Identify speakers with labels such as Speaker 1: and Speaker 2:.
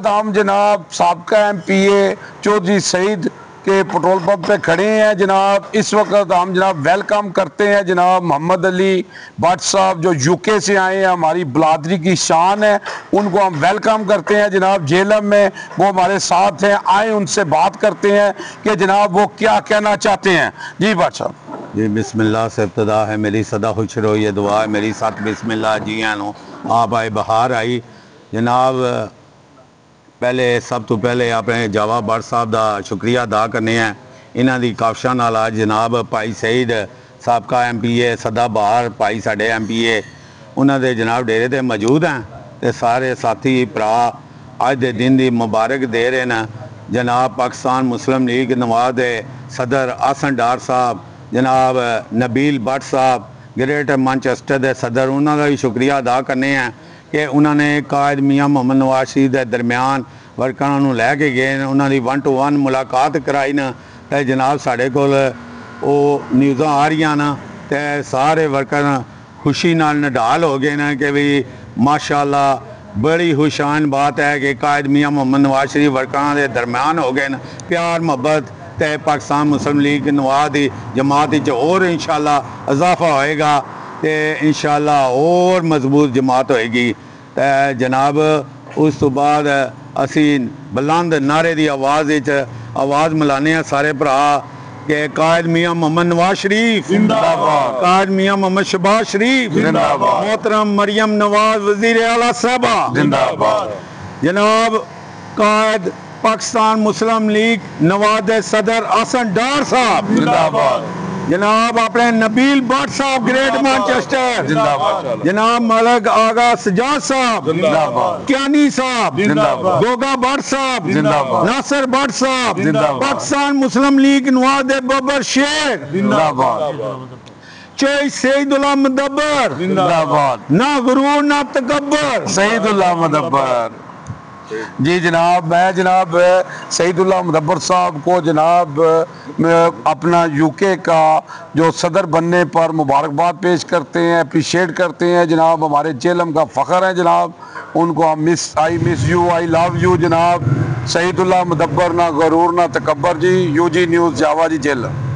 Speaker 1: हम जनाब साबका MPA चौधरी सईद के पेट्रोल पंप पे खड़े हैं जनाब। इस वक्त हम जनाब वेलकम करते हैं जनाब मोहम्मद अली भट्ट साहब जो UK से आए हैं, हमारी बलादरी की शान है। उनको हम वेलकम करते हैं जनाब जेलम में, वो हमारे साथ हैं। आए उनसे बात करते हैं कि जनाब वो क्या कहना चाहते हैं। जी भट्ट साहब।
Speaker 2: जी बिस्मिल्लाह से इब्तदा है मेरी सदा खुश रहो ये दुआ है मेरी साथ बिस्मिल्लाह जी आनो आप आए बहार आई जनाब। पहले सब तो पहले अपने जावा भट्ट साहब का शुक्रिया अदा करने हैं। इन्हों की काबशा नाल आज जनाब भाई सईद साबका MPA सदा बहार भाई साढ़े MPA उन्होंने जनाब डेरे ते मौजूद हैं ते सारे साथी भरा अज के दिन की मुबारक दे रहे हैं। जनाब पाकिस्तान मुस्लिम लीग नवाज के सदर आसन डार साहब, जनाब नबील भट्ट साहब ग्रेटर मैनचेस्टर के सदर, उन्होंने भी शुक्रिया अदा करने हैं कि उन्होंने कायद मियाँ मोहम्मद नवाज शरीफ के दरम्यान वर्करां नूं लैके गए, उन्होंने 1-to-1 मुलाकात कराई न ते जनाब साढ़े कोल न्यूज़ां आ रही न ते सारे वर्कर खुशी नाल निढाल हो गए न कि भी माशाअल्लाह बड़ी खुशान बात है कि कायद मियाँ मोहम्मद नवाज शरीफ वर्करां के दरम्यान हो गए न। प्यार मुहब्बत ते पाकिस्तान मुस्लिम लीग नवाज की जमात और इंशाअल्लाह इजाफा होएगा तो इंशाअल्लाह और मजबूत जमात होएगी। तो जनाब उस तो बाद असी बुलंद नारे की आवाज़ मिलाने हैं सारे भरा कि कायद मियाँ मोहम्मद नवाज शरीफ जिंदाबाद, कायद मियाँ मोहम्मद शहबाज शरीफ जिंदाबाद, मोहतरम मरियम नवाज वजीर आला साहबा जिंदाबाद, जनाब कायद पाकिस्तान मुस्लिम लीग नवाज सदर आसन डार साहब जिंदाबाद, जनाब अपने नबील भट्ट साहब ग्रेट मैनचेस्टर जिंदाबाद, जनाब मलक आगा सजाद साहब जिंदाबाद, क्यानी साहब जिंदाबाद, गोगा भट्ट साहब जिंदाबाद, नासिर भट्ट साहब जिंदाबाद, पाकिस्तान मुस्लिम लीग नवाज दे बबर शेख जिंदाबाद, चोई सईदुल्लाह मुदब्बर जिंदाबाद, ना गुरूर ना तकब्बर
Speaker 1: सईदुल्लाह मुदब्बर। जी जनाब, मैं जनाब सईदुल्लाह मुदब्बर साहब को जनाब अपना UK का जो सदर बनने पर मुबारकबाद पेश करते हैं, अप्रिशिएट करते हैं जनाब। हमारे जेलम का फ़ख्र है जनाब। उनको हम I miss you, I love you जनाब। सईदुल्लाह मुदब्बर, ना गरूर ना तकब्बर जी। UG न्यूज़ जावा जी जेलम।